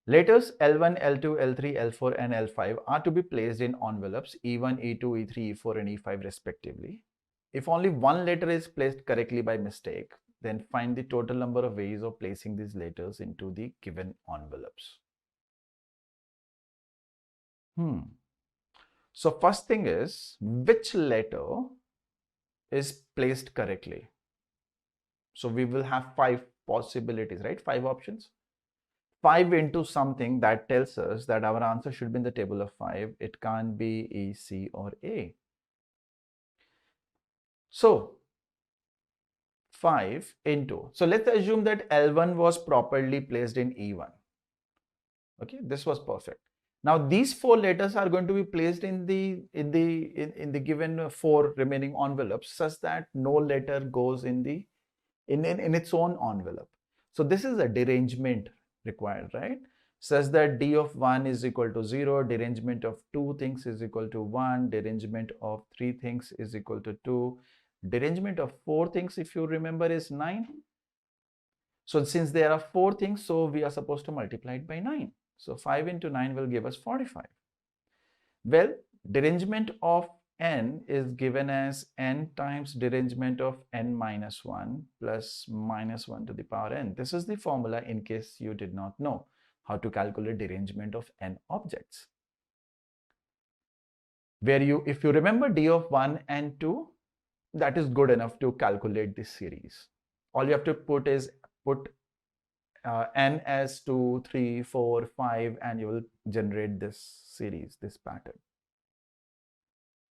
Letters L1, L2, L3, L4 and L5 are to be placed in envelopes E1, E2, E3, E4 and E5 respectively. If only one letter is placed correctly by mistake, then find the total number of ways of placing these letters into the given envelopes. So first thing is, which letter is placed correctly? So we will have 5 possibilities, right? 5 options. 5 into something that tells us that our answer should be in the table of 5. It can't be E, C or A. So 5 into, so let's assume that L1 was properly placed in E1. Okay, this was perfect. Now these 4 letters are going to be placed in the given 4 remaining envelopes such that no letter goes in its own envelope. So this is a derangement required, right? Such that D of 1 is equal to 0, derangement of 2 things is equal to 1, derangement of 3 things is equal to 2, derangement of 4 things, if you remember, is 9. So since there are 4 things, so we are supposed to multiply it by 9. So 5 into 9 will give us 45. Well, derangement of n is given as n times derangement of n minus 1 plus minus 1 to the power n. This is the formula in case you did not know how to calculate derangement of n objects. Where if you remember d of 1 and 2, that is good enough to calculate this series. All you have to put is n as 2, 3, 4, 5 and you will generate this series, this pattern.